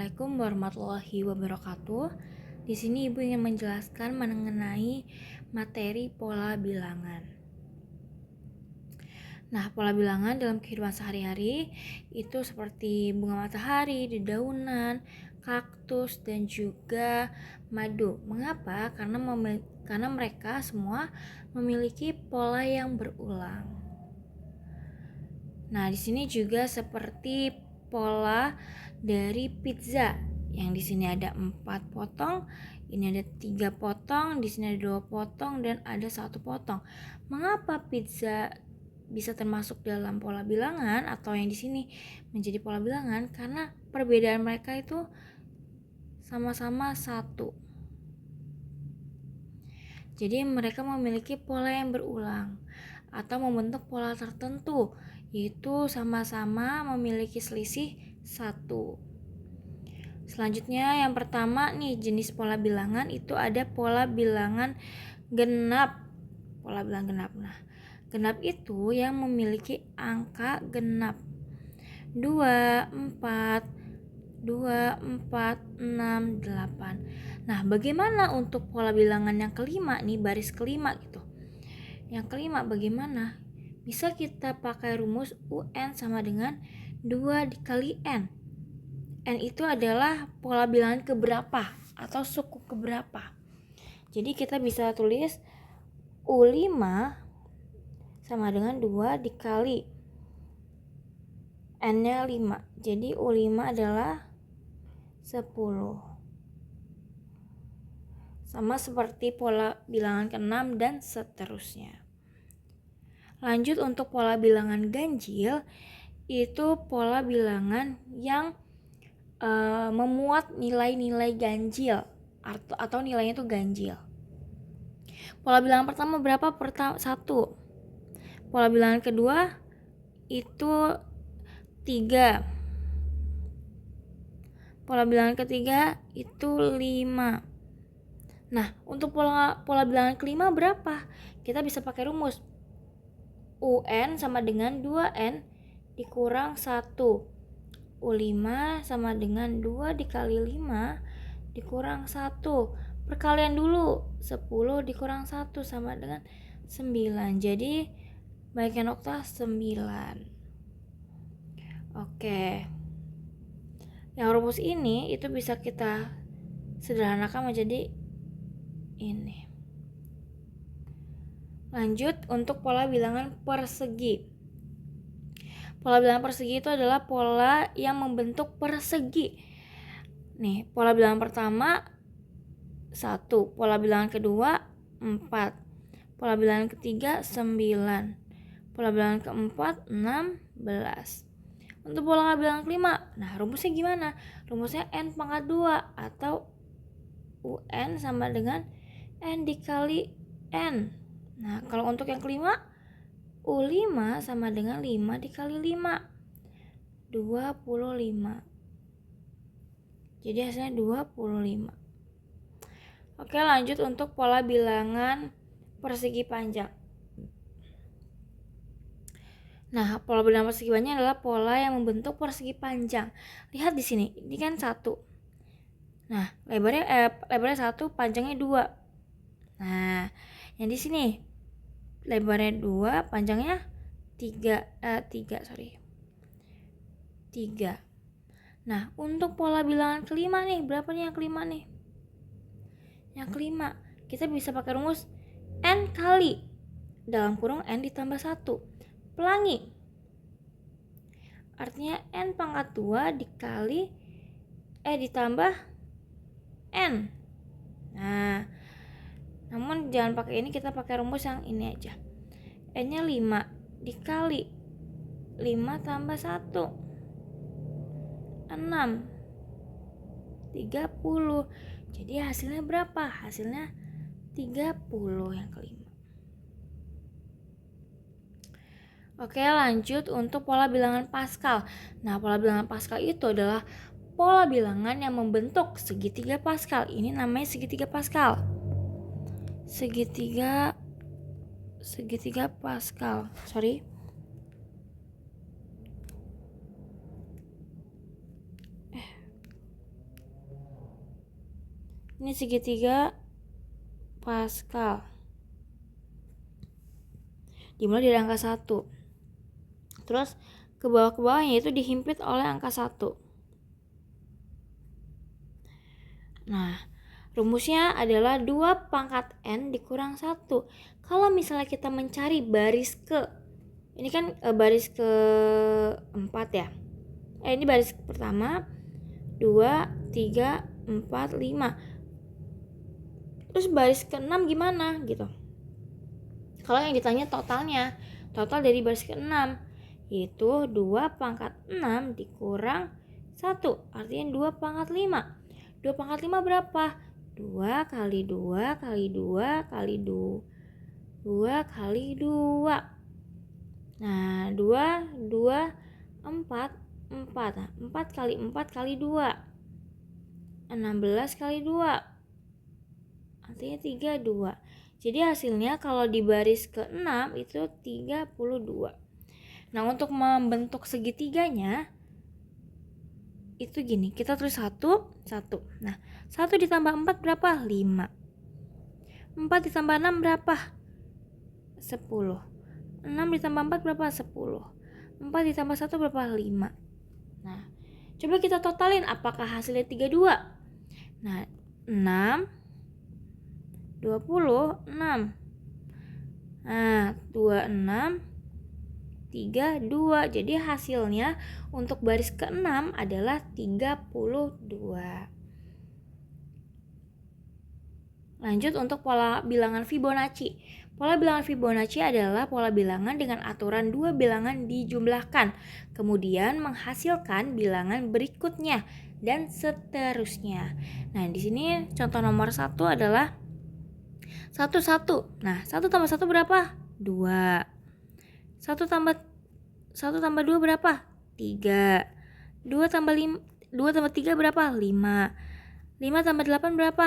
Assalamualaikum warahmatullahi wabarakatuh. Di sini Ibu ingin menjelaskan mengenai materi pola bilangan. Nah, pola bilangan dalam kehidupan sehari-hari itu seperti bunga matahari, dedaunan, kaktus, dan juga madu. Mengapa? Karena mereka semua memiliki pola yang berulang. Nah, di sini juga seperti pola dari pizza, yang di sini ada 4 potong, ini ada 3 potong, di sini ada 2 potong, dan ada 1 potong. Mengapa pizza bisa termasuk dalam pola bilangan atau yang di sini menjadi pola bilangan? Karena perbedaan mereka itu sama-sama 1. Jadi mereka memiliki pola yang berulang atau membentuk pola tertentu, yaitu sama-sama memiliki selisih 1. Selanjutnya yang pertama nih, jenis pola bilangan itu ada pola bilangan genap. Pola bilangan genap. Nah, genap itu yang memiliki angka genap. 2, 4, 2, 4, 6, 8. Nah, bagaimana untuk pola bilangan yang kelima nih, baris kelima gitu. Yang kelima bagaimana? Bisa kita pakai rumus UN sama dengan 2 dikali N. N itu adalah pola bilangan keberapa atau suku keberapa. Jadi kita bisa tulis U5 sama dengan 2 dikali N-nya 5. Jadi U5 adalah 10. Sama seperti pola bilangan ke-6 dan seterusnya. Lanjut untuk pola bilangan ganjil, itu pola bilangan yang memuat nilai-nilai ganjil atau nilainya itu ganjil. Pola bilangan pertama berapa? 1. Pola bilangan kedua itu 3. Pola bilangan ketiga itu 5. Nah, untuk pola bilangan kelima berapa? Kita bisa pakai rumus UN sama dengan 2N dikurang 1. U5 sama dengan 2 dikali 5 dikurang 1. Perkalian dulu, 10 dikurang 1 sama dengan 9. Jadi banyaknya nokta 9. Oke. Yang rumus ini itu bisa kita sederhanakan menjadi ini. Lanjut untuk pola bilangan persegi. Pola bilangan persegi itu adalah pola yang membentuk persegi. Nih, pola bilangan pertama 1, pola bilangan kedua 4, pola bilangan ketiga 9, pola bilangan keempat 16. Untuk pola bilangan kelima, nah rumusnya gimana? Rumusnya N pangkat 2 atau UN sama dengan N dikali N. Nah, kalau untuk yang kelima, U5 sama dengan 5 dikali 5, 25. Jadi hasilnya 25. Oke, lanjut untuk pola bilangan persegi panjang. Nah, pola bilangan persegi panjang adalah pola yang membentuk persegi panjang. Lihat di sini, ini kan 1. Nah, lebarnya 1, panjangnya 2. Nah, yang di sini lebarnya 2, panjangnya 3. Nah, untuk pola bilangan kelima nih, berapa nih yang kelima nih? Yang kelima, kita bisa pakai rumus N kali dalam kurung N ditambah 1 pelangi. Artinya N pangkat 2 dikali ditambah N. Nah, namun jangan pakai ini, kita pakai rumus yang ini aja. N-nya 5 dikali 5 tambah 1, 6, 30. Jadi hasilnya berapa? Hasilnya 30 yang kelima. Oke, lanjut untuk pola bilangan Pascal. Nah, pola bilangan Pascal itu adalah pola bilangan yang membentuk segitiga Pascal. Ini namanya segitiga Pascal. Segitiga Pascal. Ini segitiga Pascal. Dimulai dari angka 1. Terus ke bawahnya itu dihimpit oleh angka 1. Nah, rumusnya adalah 2 pangkat N dikurang 1. Kalau misalnya kita mencari baris ke, ini kan baris ke 4 ya. Ini baris pertama, 2, 3, 4, 5. Terus baris ke 6 gimana gitu. Kalau yang ditanya totalnya, total dari baris ke 6, yaitu 2 pangkat 6 dikurang 1, artinya 2 pangkat 5. 2 pangkat 5 berapa? 2 kali 2 kali 2 kali 2 kali 2. Nah, 2, 2, 4, 4. Nah, 4 kali 4 kali 2. 16 kali 2. Artinya 32. Jadi hasilnya kalau di baris ke-6 itu 32. Nah, untuk membentuk segitiganya itu gini, kita tulis 1, 1. Nah, 1 ditambah 4 berapa? 5. 4 ditambah 6 berapa? 10. 6 ditambah 4 berapa? 10. 4 ditambah 1 berapa? 5. Nah, coba kita totalin apakah hasilnya 32. Nah, 6, 26. Nah, 26, 32. Jadi hasilnya untuk baris ke-6 adalah 32. Lanjut untuk pola bilangan Fibonacci. Pola bilangan Fibonacci adalah pola bilangan dengan aturan 2 bilangan dijumlahkan, kemudian menghasilkan bilangan berikutnya dan seterusnya. Nah, di sini contoh nomor 1 adalah 1, 1. Nah, 1 tambah 1 berapa? 2. 1 tambah 2 berapa? 3. 2 tambah 3 berapa? 5. 5 tambah 8 berapa?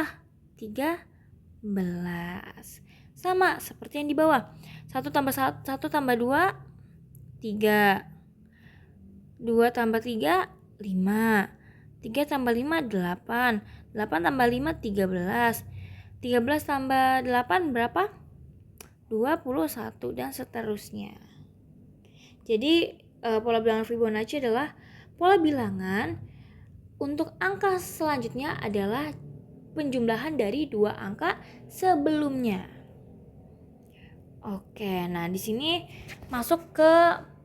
13. Sama seperti yang di bawah. 1 tambah 2, 3. 2 tambah 3, 5. 3 tambah 5, 8. 8 tambah 5, 13. 13 tambah 8 berapa? 21 dan seterusnya. Jadi pola bilangan Fibonacci adalah pola bilangan untuk angka selanjutnya adalah penjumlahan dari 2 angka sebelumnya. Oke, nah di sini masuk ke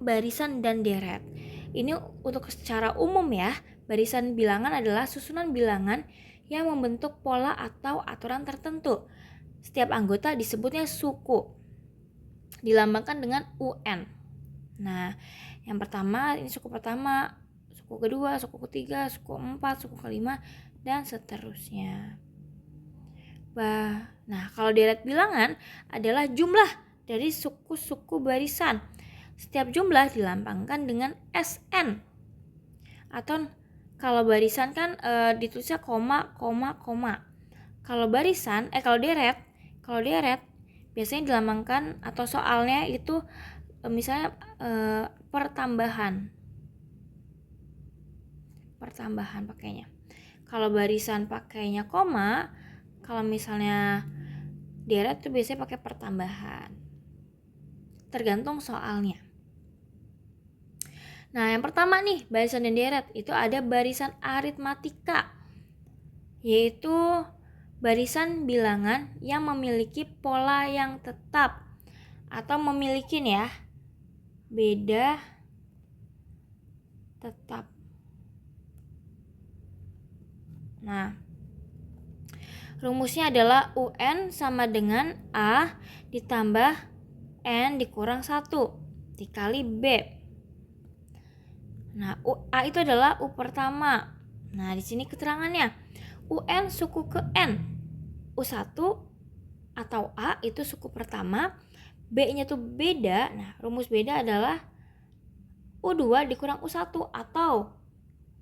barisan dan deret. Ini untuk secara umum ya. Barisan bilangan adalah susunan bilangan yang membentuk pola atau aturan tertentu. Setiap anggota disebutnya suku, dilambangkan dengan UN. Nah, yang pertama ini suku pertama, suku kedua, suku ketiga, suku keempat, suku kelima, dan seterusnya. Nah, kalau deret bilangan adalah jumlah dari suku-suku barisan. Setiap jumlah dilambangkan dengan SN. Atau kalau barisan kan ditulisnya koma, koma, koma. Kalau deret biasanya dilambangkan atau soalnya itu misalnya pertambahan pakainya. Kalau barisan pakainya koma, kalau misalnya deret tuh biasanya pakai pertambahan. Tergantung soalnya. Nah, yang pertama nih, barisan dan deret itu ada barisan aritmatika, yaitu barisan bilangan yang memiliki pola yang tetap atau memiliki beda tetap. Nah, rumusnya adalah UN sama dengan A ditambah N dikurang 1 dikali B. Nah, A itu adalah U pertama. Nah, di sini keterangannya. UN suku ke N. U1 atau A itu suku pertama. B-nya tuh beda. Nah, rumus beda adalah U2 dikurang U1 atau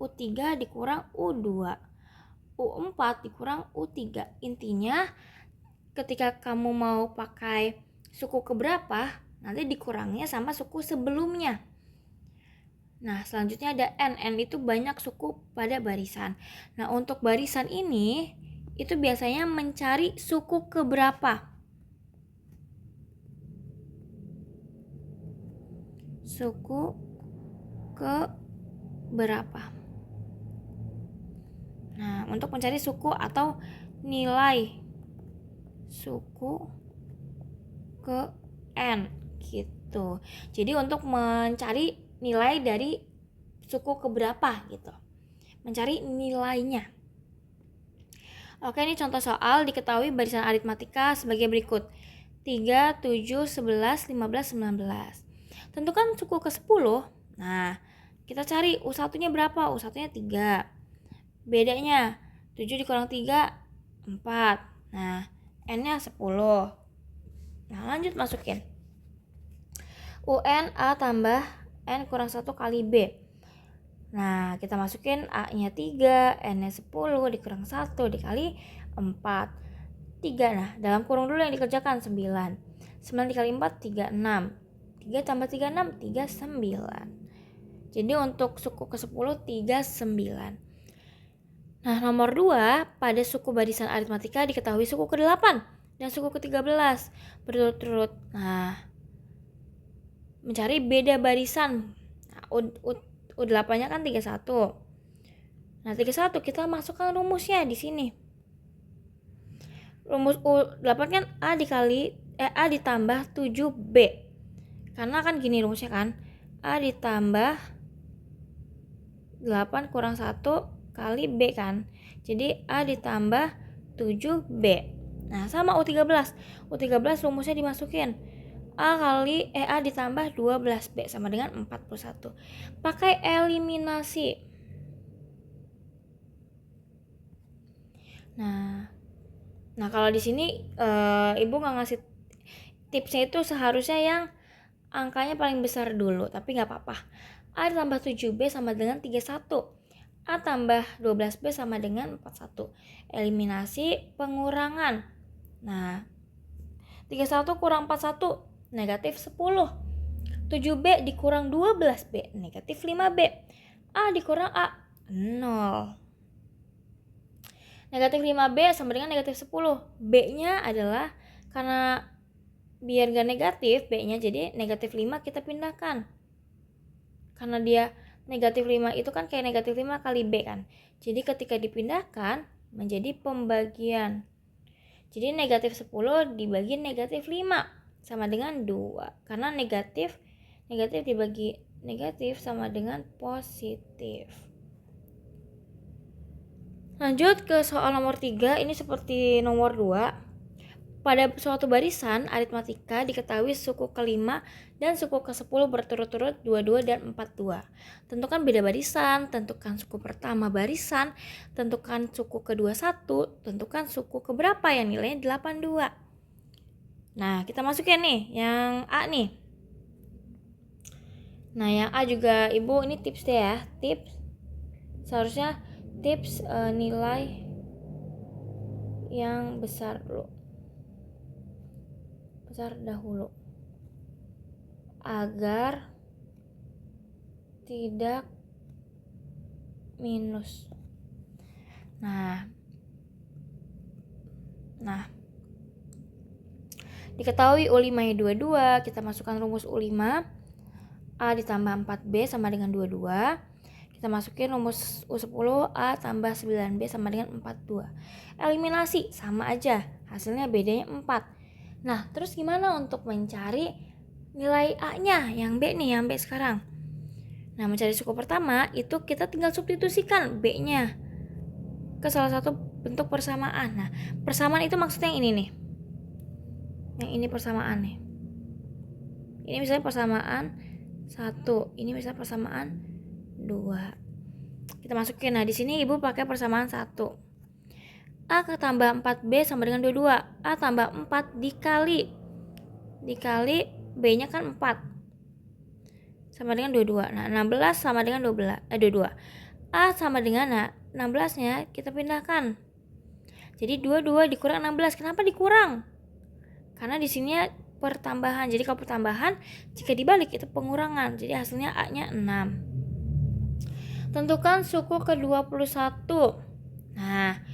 U3 dikurang U2. U4 dikurang U3. Intinya ketika kamu mau pakai suku keberapa, nanti dikurangnya sama suku sebelumnya. Nah, selanjutnya ada N. N itu banyak suku pada barisan. Nah, untuk barisan ini itu biasanya mencari suku keberapa? Suku ke berapa? Nah, untuk mencari suku atau nilai suku ke N gitu. Jadi untuk mencari nilai dari suku ke berapa gitu. Mencari nilainya. Oke, ini contoh soal diketahui barisan aritmatika sebagai berikut. 3, 7, 11, 15, 19. Tentukan suku ke-10. Nah, kita cari U1-nya berapa? U1-nya 3. Bedanya 7 dikurang 3, 4. Nah, N-nya 10. Nah, lanjut masukin. UN A tambah N kurang 1 kali B. Nah, kita masukin A-nya 3, N-nya 10 dikurang 1 dikali 4. 3. Nah, dalam kurung dulu yang dikerjakan 9. 9 dikali 4, 36. 3 tambah 36, 39. Jadi untuk suku ke-10, 39. Nah, nomor 2, pada suku barisan aritmatika diketahui suku ke-8 dan suku ke-13 berturut-turut. Nah, mencari beda barisan. Nah, U8-nya kan 31. Nah, 31 kita masukkan rumusnya di sini. Rumus U8 kan A ditambah 7B. Karena kan gini rumusnya kan. A ditambah 8 kurang 1 kali B kan. Jadi A ditambah 7B. Nah, sama U13. U13 rumusnya dimasukin. A ditambah 12B sama dengan 41. Pakai eliminasi. Nah kalau di sini ibu nggak ngasih tipsnya, itu seharusnya yang angkanya paling besar dulu, tapi nggak apa-apa. A tambah 7B sama dengan 31. A tambah 12B sama dengan 41. Eliminasi pengurangan. Nah, 31 kurang 41 negatif 10. 7B dikurang 12B negatif 5B. A dikurang A 0. Negatif 5B sama dengan negatif 10. B-nya adalah, karena biar gak negatif B-nya, jadi negatif 5 kita pindahkan. Karena dia negatif 5 itu kan kayak negatif 5 kali B kan. Jadi ketika dipindahkan menjadi pembagian. Jadi negatif 10 dibagi negatif 5 sama dengan 2. Karena negatif dibagi negatif sama dengan positif. Lanjut ke soal nomor 3. Ini seperti nomor 2. Pada suatu barisan aritmatika diketahui suku ke-5 dan suku ke-10 berturut-turut 22 dan 42. Tentukan beda barisan, tentukan suku pertama barisan, tentukan suku ke-21, tentukan suku keberapa yang nilainya 82. Nah, kita masukin nih yang A nih. Nah, yang A juga Ibu ini tips deh ya. Tips. Seharusnya tips nilai yang besar dahulu agar tidak minus. Nah diketahui U5-nya 22, kita masukkan rumus U5. A ditambah 4B sama dengan 22. Kita masukin rumus U10, A tambah 9B sama dengan 42. Eliminasi, sama aja, hasilnya bedanya 4. Nah, terus gimana untuk mencari nilai A-nya, yang B nih, yang B sekarang? Nah, mencari suku pertama itu kita tinggal substitusikan B-nya ke salah satu bentuk persamaan. Nah, persamaan itu maksudnya yang ini nih. Yang ini persamaan nih. Ini misalnya persamaan 1, ini misalnya persamaan 2. Kita masukin. Nah, di sini Ibu pakai persamaan 1. A tambah 4B sama dengan 22. A tambah 4 dikali B-nya kan 4 sama dengan 22. Nah, 16 sama dengan 22. A sama dengan 16-nya kita pindahkan. Jadi 22 dikurang 16. Kenapa dikurang? Karena di sini pertambahan. Jadi kalau pertambahan jika dibalik itu pengurangan. Jadi hasilnya A-nya 6. Tentukan suku ke-21. Nah,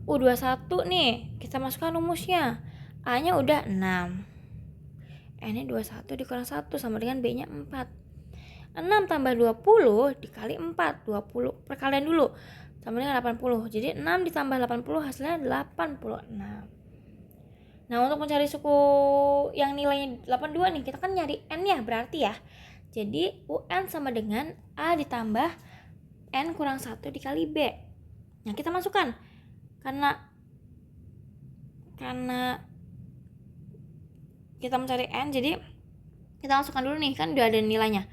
U21 nih, kita masukkan rumusnya. A-nya udah 6. N-nya 21 dikurang 1 sama dengan B-nya 4. 6 tambah 20 dikali 4. 20 perkalian dulu. Sama dengan 80. Jadi 6 ditambah 80 hasilnya 86. Nah, untuk mencari suku yang nilainya 82 nih, kita kan nyari N ya, berarti ya. Jadi UN sama dengan A ditambah N kurang 1 dikali B. Nah, kita masukkan. Karena kita mencari N, jadi kita masukkan dulu nih, kan udah ada nilainya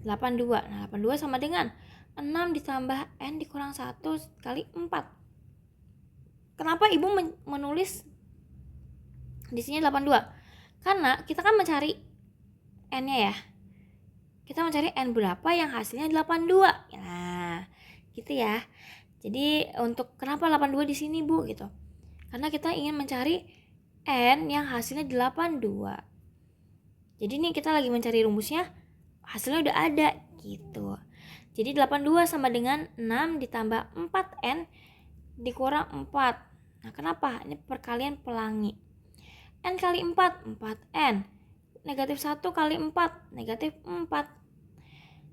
82. Nah, 82 sama dengan 6 ditambah N dikurang 1 kali 4. Kenapa ibu menulis di sini 82? Karena kita kan mencari N-nya ya. Kita mencari N berapa yang hasilnya 82. Nah, gitu ya. Jadi untuk kenapa 82 di sini, Bu, gitu. Karena kita ingin mencari N yang hasilnya 82. Jadi nih kita lagi mencari rumusnya, hasilnya udah ada gitu. Jadi 82 sama dengan 6 ditambah 4N dikurang 4. Nah, kenapa? Ini perkalian pelangi. N kali 4, 4N. Negatif 1 kali 4, negatif 4.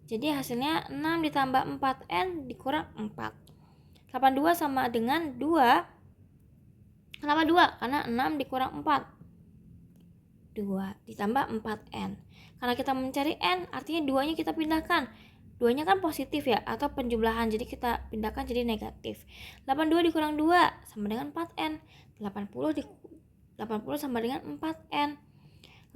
Jadi hasilnya 6 ditambah 4N dikurang 4. 82 sama dengan 2. Kenapa 2? Karena 6 dikurang 4. 2 ditambah 4N. Karena kita mencari N, artinya 2-nya kita pindahkan. 2-nya kan positif ya, atau penjumlahan, jadi kita pindahkan jadi negatif. 82 dikurang 2 sama dengan 4N. 80 sama dengan 4N.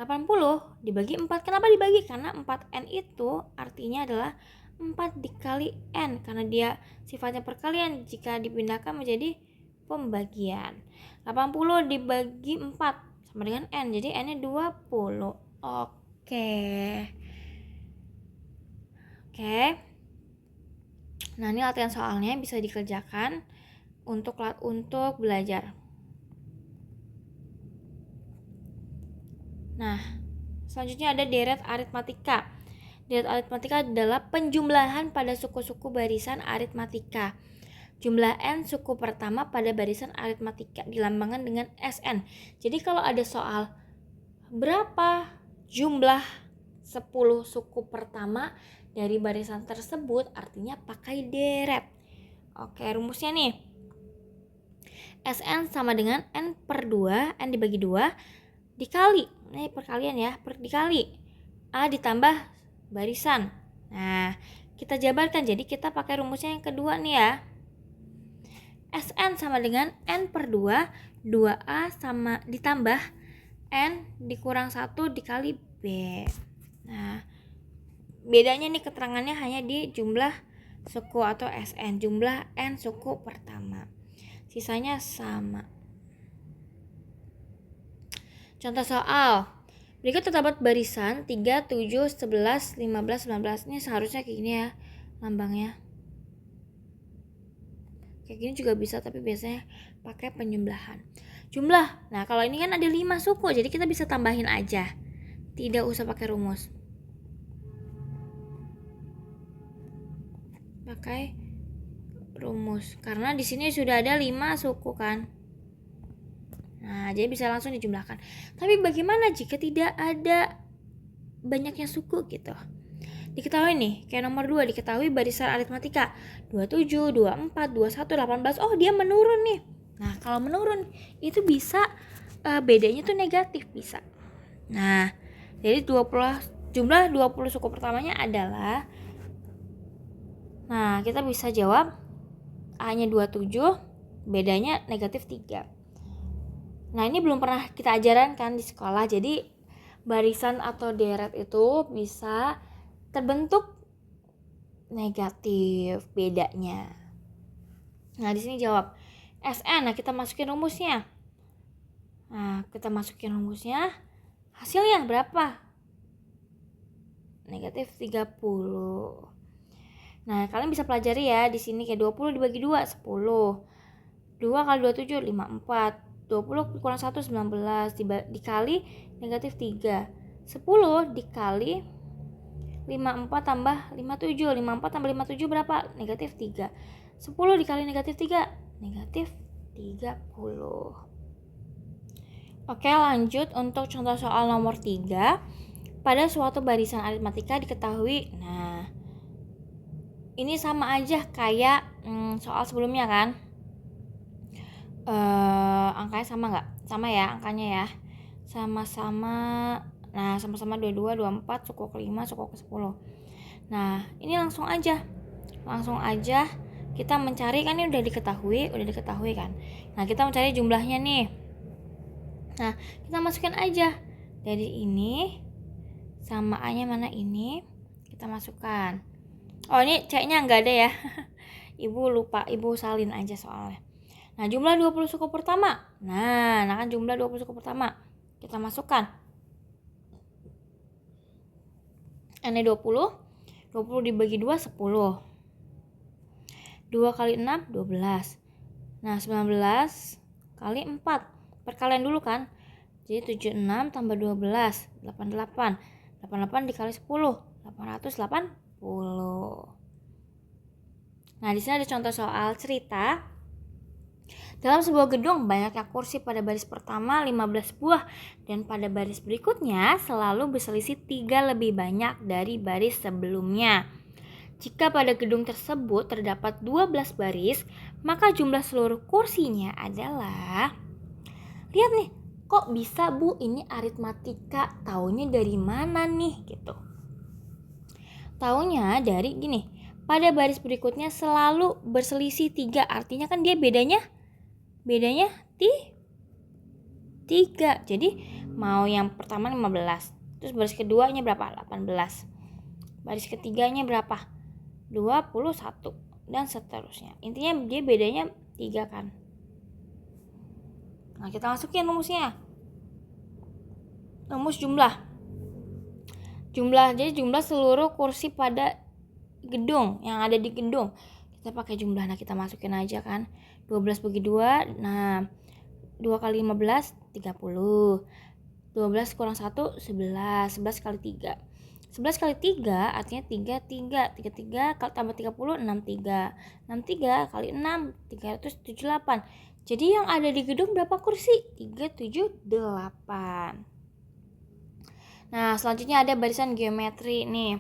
80 dibagi 4. Kenapa dibagi? Karena 4N itu artinya adalah 4 dikali N. Karena dia sifatnya perkalian, jika dipindahkan menjadi pembagian. 80 dibagi 4 sama dengan N. Jadi N-nya 20. Oke. Nah, ini latihan soalnya bisa dikerjakan untuk belajar. Nah, selanjutnya ada deret aritmatika. Deret aritmatika adalah penjumlahan pada suku-suku barisan aritmatika. Jumlah N suku pertama pada barisan aritmatika dilambangkan dengan SN. Jadi kalau ada soal berapa jumlah 10 suku pertama dari barisan tersebut, artinya pakai deret. Oke, rumusnya nih. SN sama dengan N per 2, N dibagi 2, dikali, ini perkalian ya, dikali A ditambah barisan. Nah, kita jabarkan, jadi kita pakai rumusnya yang kedua nih ya. SN sama dengan N per 2, 2A sama ditambah N dikurang 1 dikali B. Nah, bedanya nih keterangannya hanya di jumlah suku atau SN, jumlah N suku pertama. Sisanya sama. Contoh soal. Berikut terdapat barisan 3, 7, 11, 15, 19. Ini seharusnya kayak gini ya lambangnya. Kayak gini juga bisa, tapi biasanya pakai penjumlahan. Jumlah. Nah, kalau ini kan ada 5 suku, jadi kita bisa tambahin aja. Tidak usah pakai rumus. Pakai rumus. Karena di sini sudah ada 5 suku kan. Nah, jadi bisa langsung dijumlahkan. Tapi bagaimana jika tidak ada banyaknya suku gitu? Diketahui nih, kayak nomor 2 diketahui barisan aritmatika 27, 24, 21, 18. Oh, dia menurun nih. Nah, kalau menurun itu bisa bedanya tuh negatif bisa. Nah, jadi jumlah 20 suku pertamanya adalah, nah, kita bisa jawab A-nya 27, bedanya negatif 3. Nah, ini belum pernah kita ajaran kan di sekolah. Jadi barisan atau deret itu bisa terbentuk negatif bedanya. Nah, di sini jawab SN. Nah, kita masukin rumusnya. Hasilnya berapa? Negatif 30. Nah, kalian bisa pelajari ya di sini kayak 20 dibagi 2 10. 2 kali 27 54. 20 kurang 1 19 dikali negatif 3. 10 dikali 54 tambah 57. 54 tambah 57 berapa? Negatif 3. 10 dikali negatif 3 negatif Oke, lanjut untuk contoh soal nomor 3. Pada suatu barisan aritmatika diketahui. Nah, ini sama aja kayak soal sebelumnya kan? Angkanya sama nggak? Sama ya angkanya ya. Sama-sama. Nah, sama-sama 22, 24, suku ke-5, suku ke-10. Nah, ini langsung aja kita mencari kan, ini udah diketahui kan. Nah, kita mencari jumlahnya nih. Nah, kita masukkan aja dari ini sama A-nya mana ini, kita masukkan. Oh, ini C-nya nggak ada ya. Ibu lupa, ibu salin aja soalnya. Nah, jumlah 20 suku pertama. Nah kan jumlah 20 suku pertama kita masukkan. N-nya 20 dibagi 2 10. 2 kali 6 12. Nah, 19 kali 4. Perkalian dulu kan. Jadi 76 tambah 12 88. 88 dikali 10 880. Nah, di sini ada contoh soal cerita. Dalam sebuah gedung banyaknya kursi pada baris pertama 15 buah dan pada baris berikutnya selalu berselisih 3 lebih banyak dari baris sebelumnya. Jika pada gedung tersebut terdapat 12 baris, maka jumlah seluruh kursinya adalah... Lihat nih, kok bisa Bu? Ini aritmatika, taunya dari mana nih? Gitu. Taunya dari gini, pada baris berikutnya selalu berselisih 3, artinya kan dia bedanya 3. Jadi mau yang pertama 15, terus baris keduanya berapa? 18. Baris ketiganya berapa? 21 dan seterusnya. Intinya dia bedanya 3 kan. Nah, kita masukin rumusnya. Rumus jumlah. Jadi jumlah seluruh kursi pada gedung yang ada di gedung. Kita pakai jumlah. Nah, kita masukin aja kan. 12 bagi 2. Nah, 2 kali 15 30. 12 kurang 1 11. 11 kali 3. 11 kali 3 artinya 33 tambah 30 63. 63 kali 6 378. Jadi yang ada di gedung berapa kursi? 378. Nah, selanjutnya ada barisan geometri nih.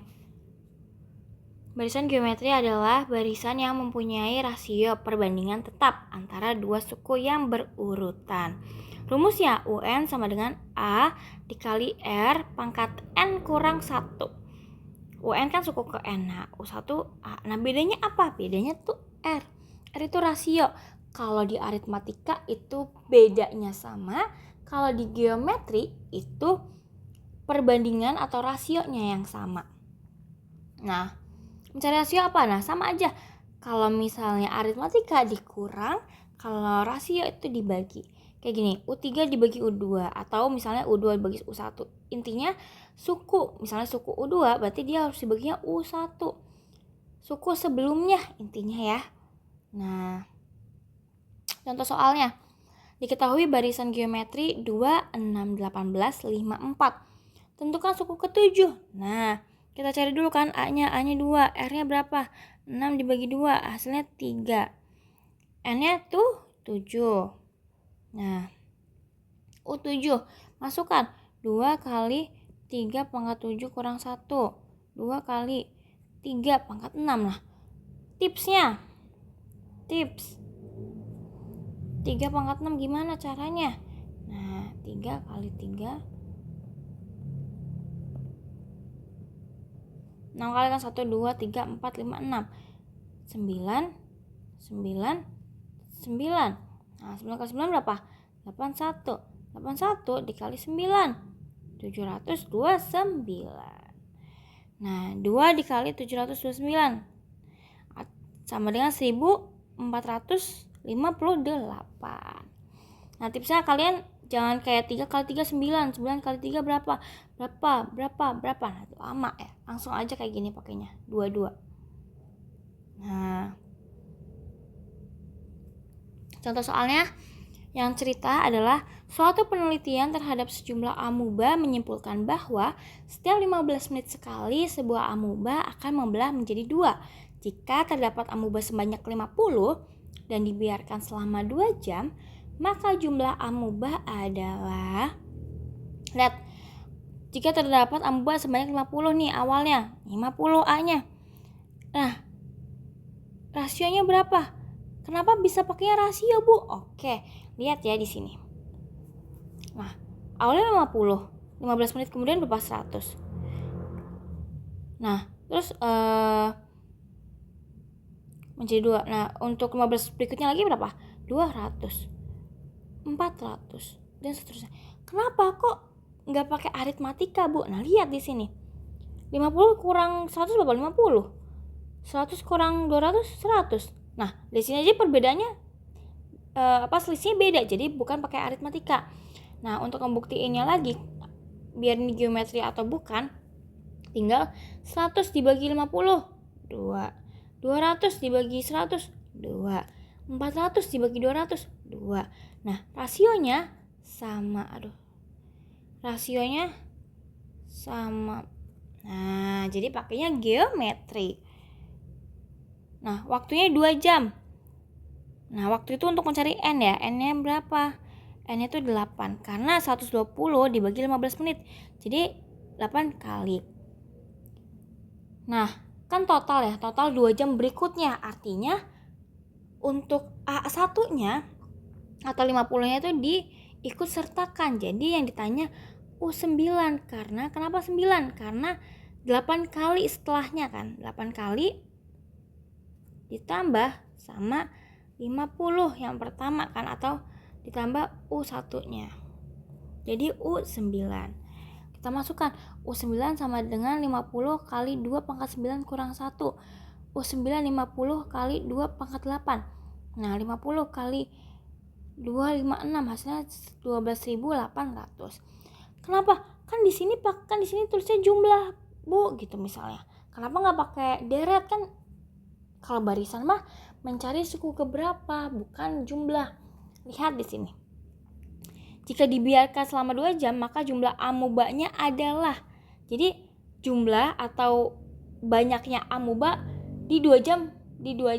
Barisan geometri adalah barisan yang mempunyai rasio perbandingan tetap antara dua suku yang berurutan. Rumusnya UN sama dengan A dikali R pangkat N kurang 1. UN kan suku ke N, nah U1 A. Nah, bedanya apa? Bedanya tuh R. R itu rasio. Kalau di aritmatika itu bedanya sama. Kalau di geometri itu perbandingan atau rasionya yang sama. Nah, mencari rasio apa? Nah, sama aja. Kalau misalnya aritmatika dikurang, kalau rasio itu dibagi. Kayak gini, U3 dibagi U2 atau misalnya U2 dibagi U1. Intinya suku, misalnya suku U2 berarti dia harus dibaginya U1. Suku sebelumnya intinya ya. Nah, contoh soalnya. Diketahui barisan geometri 2, 6, 18, 5, 4. Tentukan suku ke-7. Nah, kita cari dulu kan A-nya 2, R-nya berapa? 6 dibagi 2, hasilnya 3. N-nya tuh 7. Nah, U7 masukkan 2 kali 3 pangkat 7 kurang 1. 2 kali 3 pangkat 6 lah. Tipsnya. Tips. 3 pangkat 6 gimana caranya? Nah, 3 kali 3 6 kali kan 1, 2, 3, 4, 5, 6 9 9 9. Nah, 9 kali 9 berapa? 81. 81 dikali 9 729. Nah, 2 dikali 729 sama dengan 1458. Nah, tipsnya kalian jangan kayak 3 kali 3 9. 9 kali 3 berapa? Berapa? Nah, itu lama ya. Langsung aja kayak gini pakainya. 22. Nah, contoh soalnya yang cerita adalah suatu penelitian terhadap sejumlah amuba menyimpulkan bahwa setiap 15 menit sekali sebuah amuba akan membelah menjadi 2. Jika terdapat amuba sebanyak 50, dan dibiarkan selama 2 jam, maka jumlah amuba adalah, lihat, jika terdapat amuba sebanyak 50 nih awalnya, 50 A-nya. Nah, rasionya berapa? Kenapa bisa pakainya rasio, Bu? Oke, lihat ya di sini. Nah, awalnya 50, 15 menit kemudian berubah 100. Nah, terus menjadi 2. Nah, untuk 15 berikutnya lagi berapa? 200, 400, dan seterusnya. Kenapa kok nggak pakai aritmatika, Bu? Nah, lihat di sini. 50 kurang 100 berapa? 50. 100 kurang 200, 100. Nah, di sini aja perbedaannya selisihnya beda, jadi bukan pakai aritmatika. Nah, untuk membuktiinnya lagi, biar ini geometri atau bukan, tinggal 100 dibagi 50, 2. 200 dibagi 100, 2. 400 dibagi 200, 2. Nah, rasionya sama. Rasionya sama. Nah, jadi pakainya geometri. Nah, waktunya 2 jam. Nah, waktu itu untuk mencari N ya. N-nya berapa? N-nya itu 8. Karena 120 dibagi 15 menit. Jadi 8 kali. Nah, kan total ya. Total 2 jam berikutnya. Artinya untuk A1-nya atau 50-nya itu diikut sertakan. Jadi yang ditanya U9. Karena kenapa 9? Karena 8 kali setelahnya kan. 8 kali ditambah sama 50 yang pertama kan, atau ditambah U1-nya. Jadi U9. Kita masukkan U9 sama dengan 50 kali 2 pangkat 9 kurang 1. U9 50 kali 2 pangkat 8. Nah, 50 kali 2 56 hasilnya 12.800. Kenapa? Kan di sini tulisnya jumlah, Bu, gitu misalnya. Kenapa nggak pakai deret? Kan kalau barisan mah mencari suku keberapa, bukan jumlah. Lihat di sini. Jika dibiarkan selama 2 jam, maka jumlah amubanya adalah. Jadi jumlah atau banyaknya amuba di 2 jam, di 2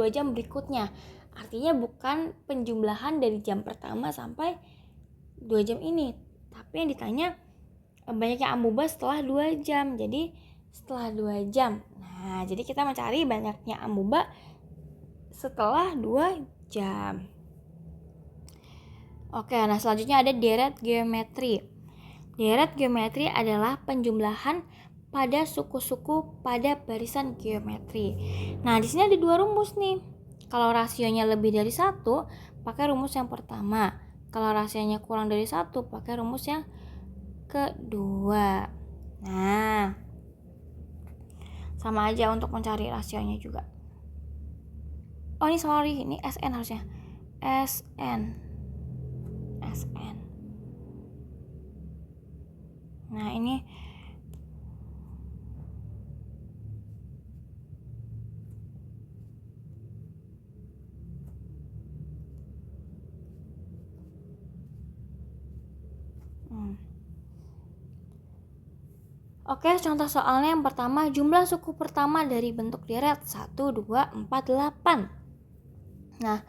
jam berikutnya. Artinya bukan penjumlahan dari jam pertama sampai 2 jam ini, tapi yang ditanya banyaknya amuba setelah 2 jam. Jadi setelah 2 jam. Nah, jadi kita mencari banyaknya amuba setelah 2 jam. Oke, nah selanjutnya ada deret geometri. Deret geometri adalah penjumlahan pada suku-suku pada barisan geometri. Nah, di sini ada 2 rumus nih. Kalau rasionya lebih dari 1, pakai rumus yang pertama. Kalau rasionya kurang dari 1, pakai rumus yang kedua. Nah, sama aja untuk mencari rasionya juga. Oh, ini SN harusnya. SN. Nah, ini Oke, contoh soalnya yang pertama, jumlah suku pertama dari bentuk deret 1, 2, 4, 8. Nah,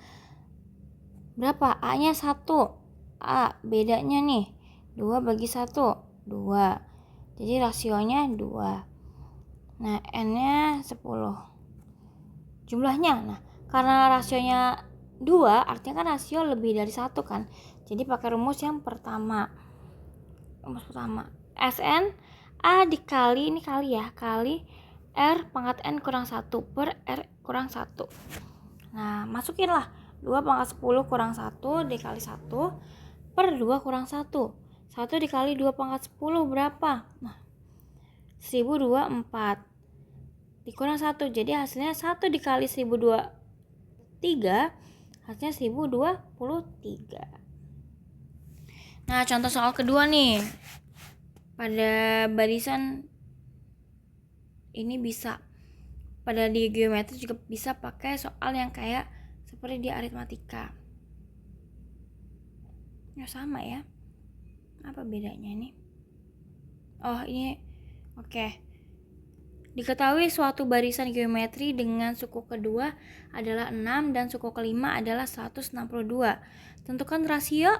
berapa? A-nya 1. A, bedanya nih 2 bagi 1, 2. Jadi rasionya 2. Nah, N-nya 10. Jumlahnya, nah, karena rasionya 2, artinya kan rasio lebih dari 1 kan. Jadi pakai rumus yang pertama. Rumus pertama, SN A dikali, ini kali ya, kali R pangkat N kurang 1 per R kurang 1. Nah, masukinlah 2 pangkat 10 kurang 1 dikali 1 per 2 kurang 1. 1 dikali 2 pangkat 10 berapa? Nah, 1024 dikurang 1. Jadi hasilnya 1 dikali 1023, hasilnya 1023. Nah, contoh soal kedua nih. Pada barisan ini bisa, pada di geometri juga bisa pakai soal yang kayak seperti di aritmatika. Ya sama ya. Apa bedanya nih? Oh, ini oke. Diketahui suatu barisan geometri dengan suku kedua adalah 6 dan suku kelima adalah 162. Tentukan rasio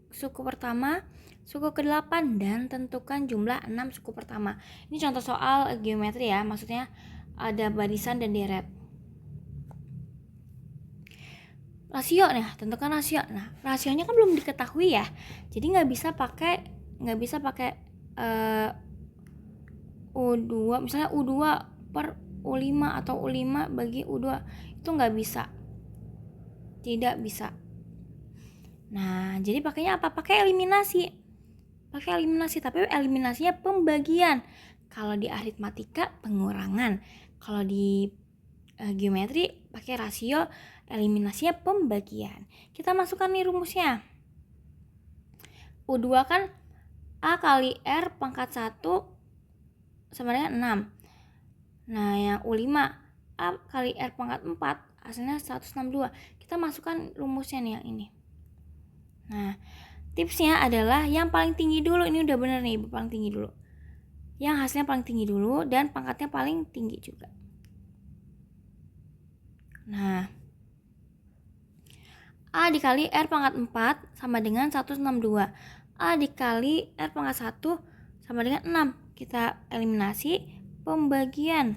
suku pertama, suku ke-8, dan tentukan jumlah 6 suku pertama. Ini contoh soal geometri ya, maksudnya ada barisan dan deret. Rasio, nah tentukan rasio. Nah rasionya kan belum diketahui ya, jadi nggak bisa pakai U2, misalnya U2 per U5 atau U5 bagi U2, itu nggak bisa, tidak bisa. Nah jadi pakainya apa? Pakai eliminasi, tapi eliminasinya pembagian. Kalau di aritmatika pengurangan, kalau di geometri pakai rasio, eliminasinya pembagian. Kita masukkan nih rumusnya. U2 kan A kali R pangkat 1 sama dengan 6. Nah yang U5 A kali R pangkat 4 hasilnya 162. Kita masukkan rumusnya nih yang ini. Nah tipsnya adalah yang paling tinggi dulu. Ini udah bener nih, paling tinggi dulu. Yang hasilnya paling tinggi dulu dan pangkatnya paling tinggi juga. Nah A dikali R pangkat 4 sama dengan 162. A dikali R pangkat 1 sama dengan 6. Kita eliminasi pembagian.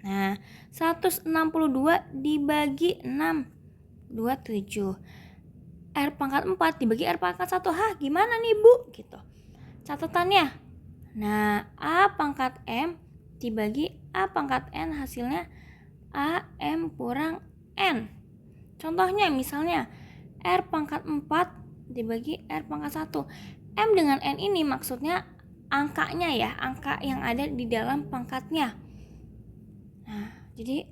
Nah 162 dibagi 6, 27. R pangkat 4 dibagi R pangkat 1. Hah gimana nih Bu? Gitu. Catatannya. Nah A pangkat M dibagi A pangkat N hasilnya AM kurang N. Contohnya misalnya R pangkat 4 dibagi R pangkat 1. M dengan N ini maksudnya angkanya ya, angka yang ada di dalam pangkatnya. Nah, jadi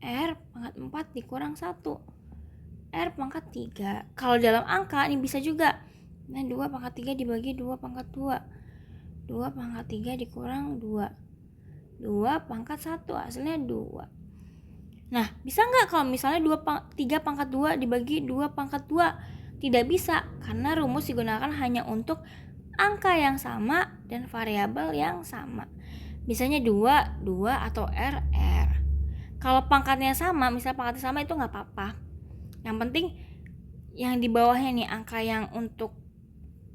R pangkat 4 dikurang 1. R pangkat 3. Kalau dalam angka ini bisa juga. Nah, 2 pangkat 3 dibagi 2 pangkat 2. 2 pangkat 3 dikurang 2. 2 pangkat 1 hasilnya 2. Nah, bisa nggak kalau misalnya 3 pangkat 2 dibagi 2 pangkat 2? Tidak bisa, karena rumus digunakan hanya untuk angka yang sama dan variabel yang sama. Misalnya 2, 2 atau R, R. Kalau pangkatnya sama, misalnya pangkatnya sama itu nggak apa-apa. Yang penting yang di bawahnya nih, angka yang untuk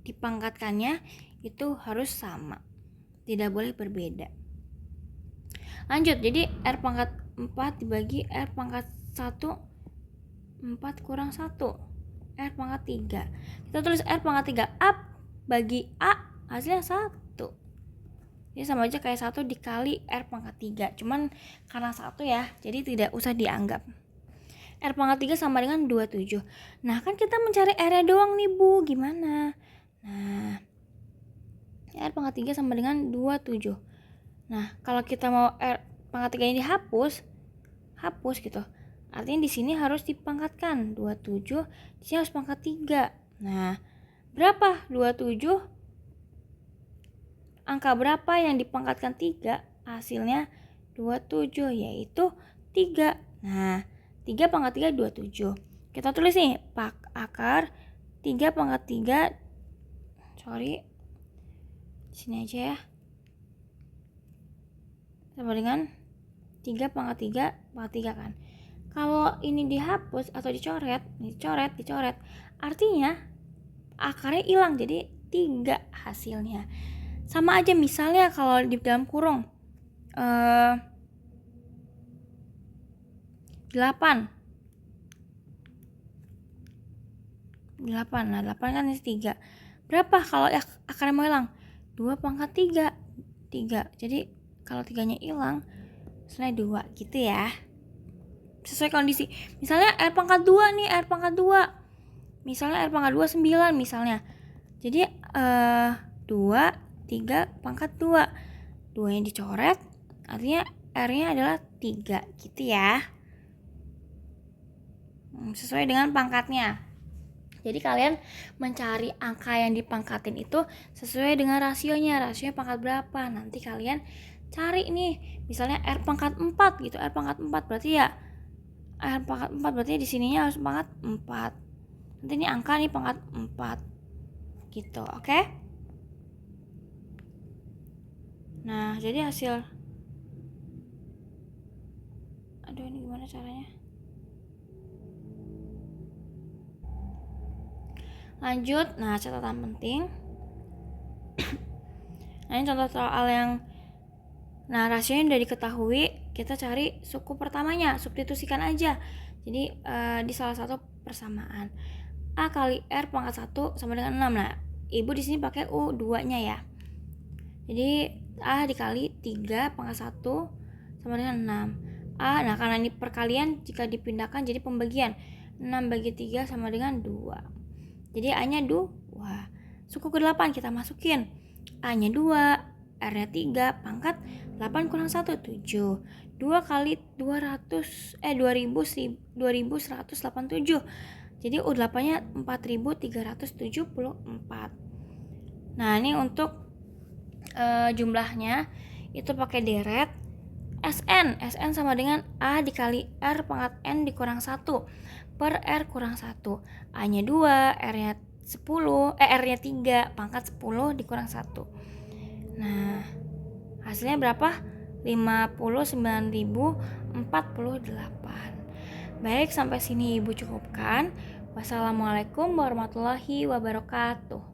dipangkatkannya itu harus sama. Tidak boleh berbeda. Lanjut, jadi R pangkat 4 dibagi R pangkat 1, 4 kurang 1. R pangkat 3. Kita tulis R pangkat 3. A bagi A hasilnya 1. Ini sama aja kayak 1 dikali R pangkat 3. Cuman karena 1 ya, jadi tidak usah dianggap. R pangkat 3 sama dengan 27. Nah kan kita mencari R-nya doang nih Bu, gimana? Nah R pangkat 3 sama dengan 27. Nah kalau kita mau R pangkat 3 ini hapus gitu. Artinya di sini harus dipangkatkan 27, di sini harus pangkat 3. Nah, berapa 27? Angka berapa yang dipangkatkan 3? Hasilnya 27, yaitu 3. Nah, 3 pangkat 3 27. Kita tulis nih, akar 3 pangkat 3. Di sini aja ya. Sama dengan 3 pangkat 3 pangkat 3 kan. Kalau ini dihapus atau dicoret, artinya akarnya hilang, jadi 3 hasilnya. Sama aja misalnya kalau di dalam kurung 8. Nah 8 kan ini 3. Berapa kalau akarnya mau hilang? 2 pangkat 3. Jadi kalau 3-nya hilang, hasilnya 2 gitu ya. Sesuai kondisi. Misalnya R pangkat 2 nih, R pangkat 2. Misalnya R pangkat 2 9 misalnya. Jadi 2, 3 pangkat 2. 2-nya dicoret, artinya R-nya adalah 3 gitu ya. Sesuai dengan pangkatnya. Jadi kalian mencari angka yang dipangkatin itu sesuai dengan rasionya. Rasionya pangkat berapa? Nanti kalian cari nih. Misalnya R pangkat 4 gitu. R pangkat 4 berarti ya R pangkat 4 berarti di sininya harus pangkat 4. Nanti ini angka nih pangkat 4. Gitu, oke? Nah, jadi hasil Aduh, ini gimana caranya? Lanjut, nah catatan penting. Nah, ini contoh soal yang rasionya udah diketahui, kita cari suku pertamanya, substitusikan aja. Jadi di salah satu persamaan A kali R pangkat 1 sama dengan 6. Nah, ibu di sini pakai U 2-nya ya. Jadi A dikali 3 pangkat 1 sama dengan 6. Nah karena ini perkalian, jika dipindahkan jadi pembagian. 6 bagi 3 sama dengan 2. Jadi A-nya 2. Suku ke-8 kita masukin. A-nya 2, R-nya 3, pangkat 8 kurang 1, 7. 2 kali 2187. Jadi U8-nya 4374. Nah, ini untuk jumlahnya itu pakai deret. SN sama dengan A dikali R pangkat N dikurang 1 per R kurang 1. A-nya 2, R-nya 10, R-nya 3, pangkat 10 dikurang 1. Nah, hasilnya berapa? 59.048. Baik, sampai sini Ibu cukupkan. Wassalamualaikum warahmatullahi wabarakatuh.